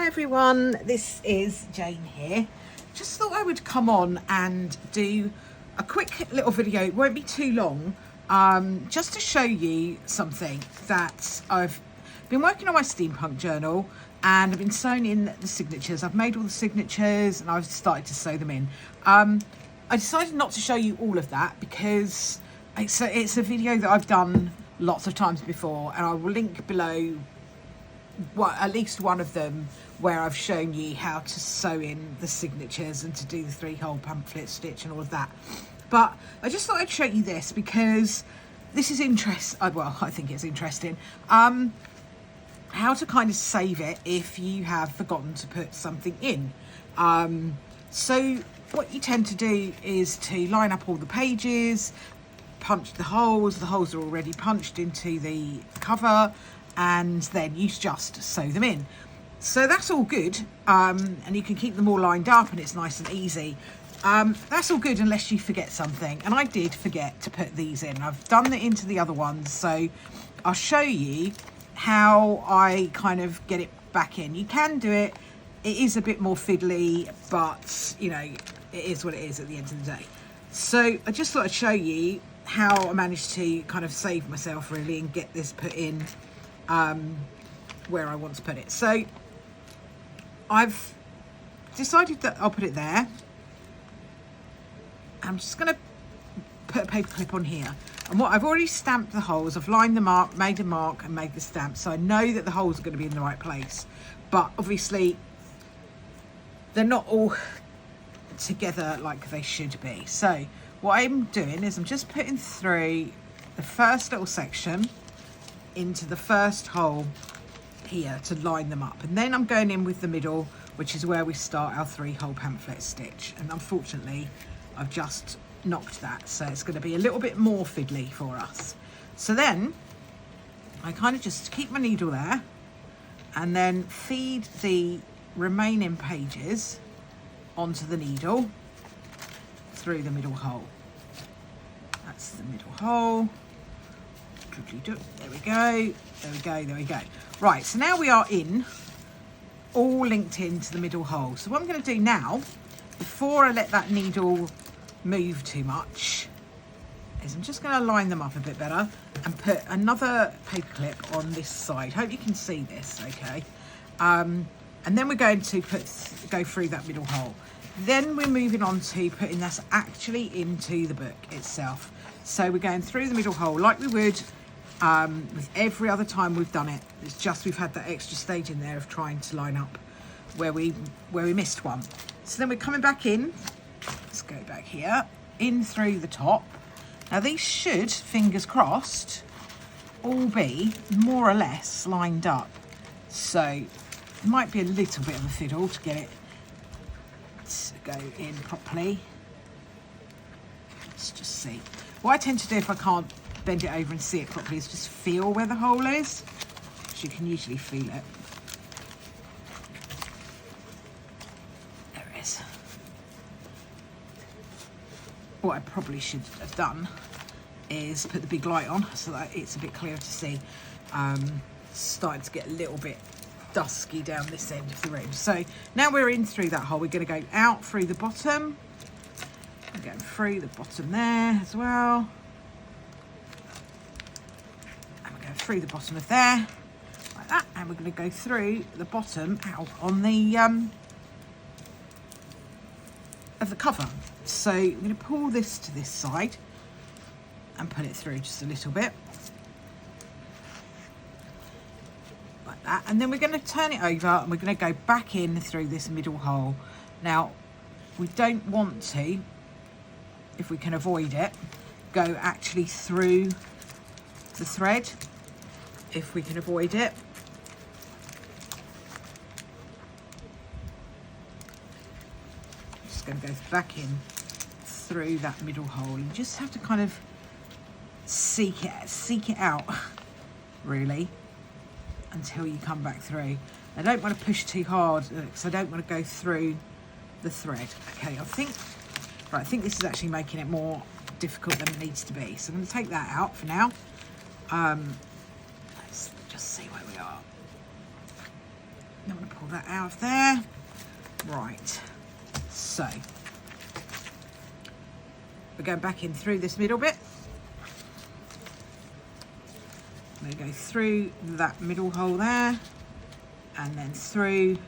Hi everyone, this is Jane here. Just thought I would come on and do a quick little video. It won't be too long, just to show you something that I've been working on my steampunk journal, and I've been sewing in the signatures. I've made all the signatures and I've started to sew them in. I decided not to show you all of that because it's a video that I've done lots of times before, and I will link below at least one of them where I've shown you how to sew in the signatures and to do the 3-hole pamphlet stitch and all of that. But I just thought I'd show you this because this is well, I think it's interesting, how to kind of save it if you have forgotten to put something in. So what you tend to do is to line up all the pages, punch the holes are already punched into the cover, and then you just sew them in. So that's all good, and you can keep them all lined up and it's nice and easy. That's all good unless you forget something, and I did forget to put these in. I've done it into the other ones, so I'll show you how I kind of get it back in. You can do it, it is a bit more fiddly, but you know, it is what it is at the end of the day. So I just thought I'd show you how I managed to kind of save myself really and get this put in where I want to put it. So I've decided that I'll put it there. I'm just going to put a paper clip on here, and what I've already stamped the holes. I've lined them up, made a mark and made the stamp, so I know that the holes are going to be in the right place, but obviously they're not all together like they should be. So what I'm doing is I'm just putting through the first little section into the first hole here to line them up, and then I'm going in with the middle, which is where we start our 3-hole pamphlet stitch, and unfortunately I've just knocked that, so it's going to be a little bit more fiddly for us. So then I kind of just keep my needle there and then feed the remaining pages onto the needle through the middle hole. That's the middle hole. There we go, there we go, there we go. Right, so now we are in, all linked into the middle hole. So what I'm going to do now, before I let that needle move too much, is I'm just going to line them up a bit better and put another paper clip on this side. Hope you can see this, okay? And then we're going to go through that middle hole. Then we're moving on to putting this actually into the book itself. So we're going through the middle hole like we would with every other time we've done it. It's just we've had that extra stage in there of trying to line up where we missed one. So then we're coming back in. Let's go back here, in through the top. Now these should, fingers crossed, all be more or less lined up. So it might be a little bit of a fiddle to get it to go in properly. Let's just see. What I tend to do if I can't bend it over and see it properly is just feel where the hole is. So you can usually feel it. There it is. What I probably should have done is put the big light on so that it's a bit clearer to see. Starting to get a little bit dusky down this end of the room. So now we're in through that hole. We're going to go out through the bottom. We're going through the bottom there as well. And we're going through the bottom of there, like that. And we're going to go through the bottom out on the of the cover. So I'm going to pull this to this side and put it through just a little bit. Like that. And then we're going to turn it over and we're going to go back in through this middle hole. Now, we don't want to, if we can avoid it, go actually through the thread, if we can avoid it. Just going to go back in through that middle hole. You just have to kind of seek it out, really, until you come back through. I don't want to push too hard because I don't want to go through the thread. Okay, I think this is actually making it more difficult than it needs to be. So I'm going to take that out for now. Let's just see where we are. I'm going to pull that out of there. Right, so we're going back in through this middle bit. I'm going to go through that middle hole there and then through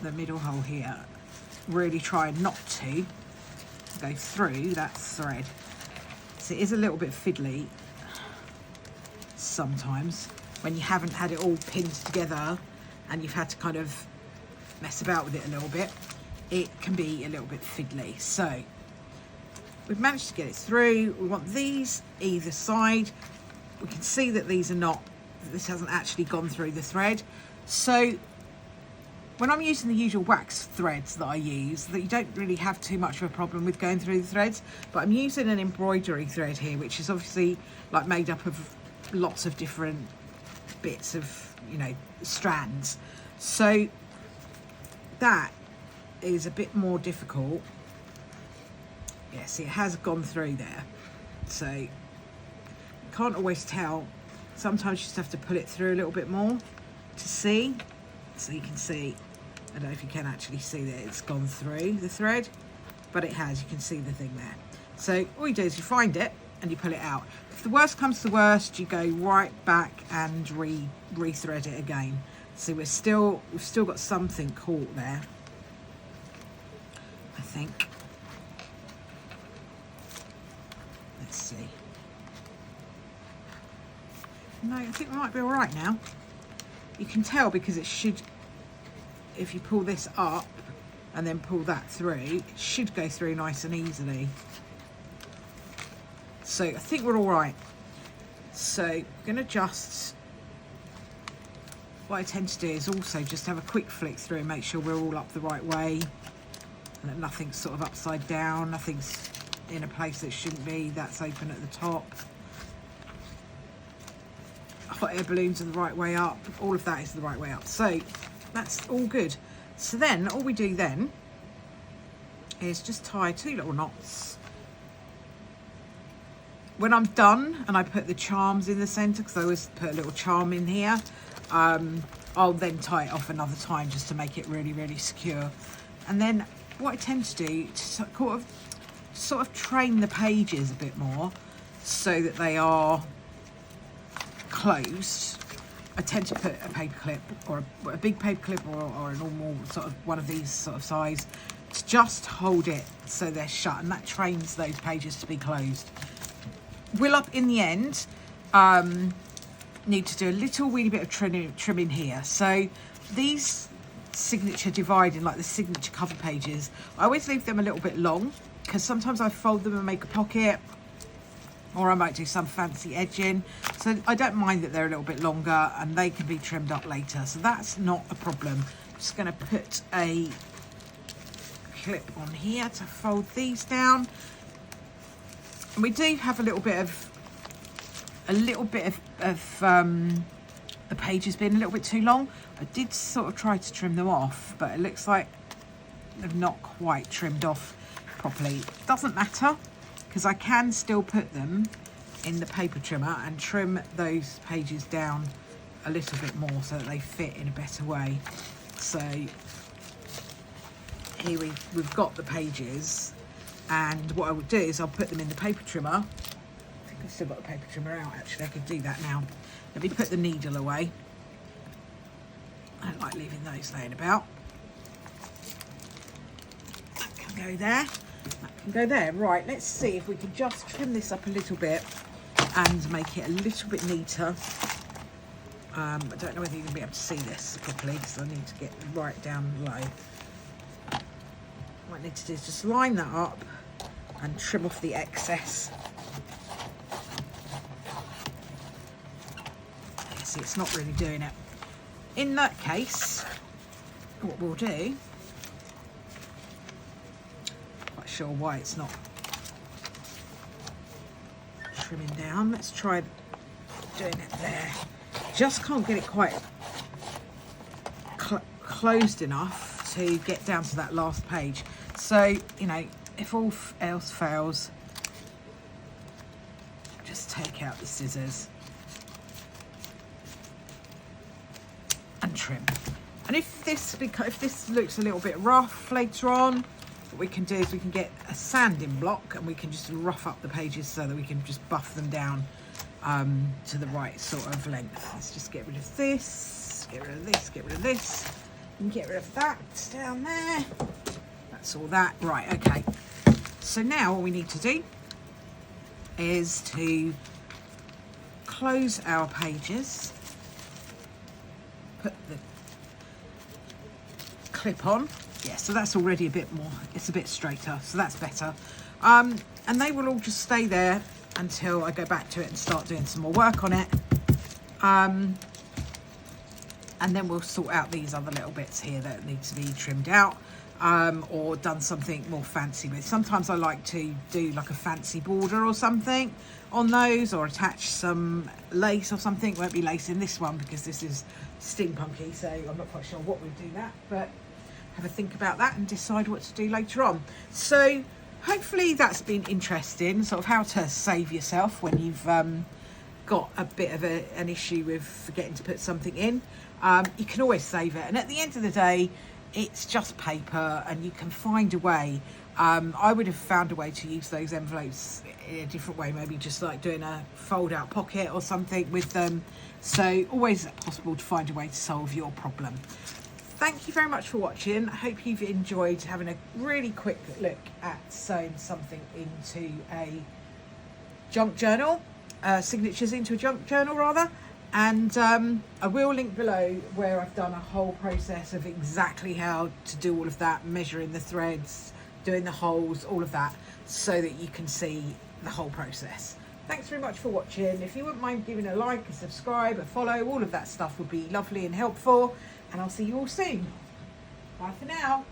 the middle hole here. Really try not to go through that thread. So it is a little bit fiddly sometimes when you haven't had it all pinned together and you've had to kind of mess about with it a little bit. It can be a little bit fiddly. So we've managed to get it through. We want these either side. We can see that these are not, this hasn't actually gone through the thread. So when I'm using the usual wax threads that I use, that you don't really have too much of a problem with going through the threads, but I'm using an embroidery thread here, which is obviously like made up of lots of different bits of, you know, strands. So that is a bit more difficult. Yeah, see, it has gone through there. So you can't always tell. Sometimes you just have to pull it through a little bit more to see. So you can see, I don't know if you can actually see that it's gone through the thread, but it has, you can see the thing there. So all you do is you find it and you pull it out. If the worst comes to worst, you go right back and re-thread it again. So we've still got something caught there, I think. Let's see. No, I think we might be all right now. You can tell because it should, if you pull this up and then pull that through, it should go through nice and easily. So I think we're all right. So I'm going to just, what I tend to do is also just have a quick flick through and make sure we're all up the right way and that nothing's sort of upside down, nothing's in a place that shouldn't be, that's open at the top. Hot air balloons are the right way up, all of that is the right way up. So that's all good. So then all we do then is just tie 2 little knots. When I'm done and I put the charms in the centre, because I always put a little charm in here, I'll then tie it off another time just to make it really, really secure. And then what I tend to do to sort of train the pages a bit more so that they are closed, I tend to put a paper clip or a big paper clip or a normal sort of one of these sort of size to just hold it so they're shut, and that trains those pages to be closed. We'll up in the end need to do a little weeny bit of trimming here. So these signature dividing, like the signature cover pages, I always leave them a little bit long because sometimes I fold them and make a pocket, or I might do some fancy edging. So I don't mind that they're a little bit longer and they can be trimmed up later. So that's not a problem. I'm just going to put a clip on here to fold these down. And we do have a little bit of the pages being a little bit too long. I did sort of try to trim them off, but it looks like they've not quite trimmed off properly. It doesn't matter, because I can still put them in the paper trimmer and trim those pages down a little bit more so that they fit in a better way. So here we've got the pages, and what I would do is I'll put them in the paper trimmer. I think I've still got the paper trimmer out, actually. I could do that now. Let me put the needle away. I don't like leaving those laying about. That can go there. That can go there. Right, let's see if we can just trim this up a little bit and make it a little bit neater. I don't know whether you're going to be able to see this properly because I need to get right down low. What I need to do is just line that up and trim off the excess. Yeah, see, it's not really doing it. In that case, what we'll do, quite sure why it's not trimming down. Let's try doing it there. Just can't get it quite closed enough to get down to that last page. So, you know, if all else fails, just take out the scissors and trim. And if this looks a little bit rough later on, what we can do is we can get a sanding block and we can just rough up the pages so that we can just buff them down to the right sort of length. Let's just get rid of this, get rid of this, get rid of this, and get rid of that down there. That's all that. Right, okay. So now what we need to do is to close our pages, put the clip on. Yeah, so that's already a bit more, it's a bit straighter, so that's better. And they will all just stay there until I go back to it and start doing some more work on it. And then we'll sort out these other little bits here that need to be trimmed out, or done something more fancy with. Sometimes I like to do like a fancy border or something on those, or attach some lace or something. It won't be lace in this one because this is steampunky, so I'm not quite sure what we do that, but have a think about that and decide what to do later on. So hopefully that's been interesting, sort of how to save yourself when you've got a bit of an issue with forgetting to put something in. You can always save it, and at the end of the day it's just paper and you can find a way. I would have found a way to use those envelopes in a different way, maybe just like doing a fold out pocket or something with them. So always possible to find a way to solve your problem. Thank you very much for watching. I hope you've enjoyed having a really quick look at sewing something into a junk journal, signatures into a junk journal rather. And I will link below where I've done a whole process of exactly how to do all of that, measuring the threads, doing the holes, all of that, so that you can see the whole process. Thanks very much for watching. If you wouldn't mind giving a like, a subscribe, a follow, all of that stuff would be lovely and helpful. And I'll see you all soon. Bye for now.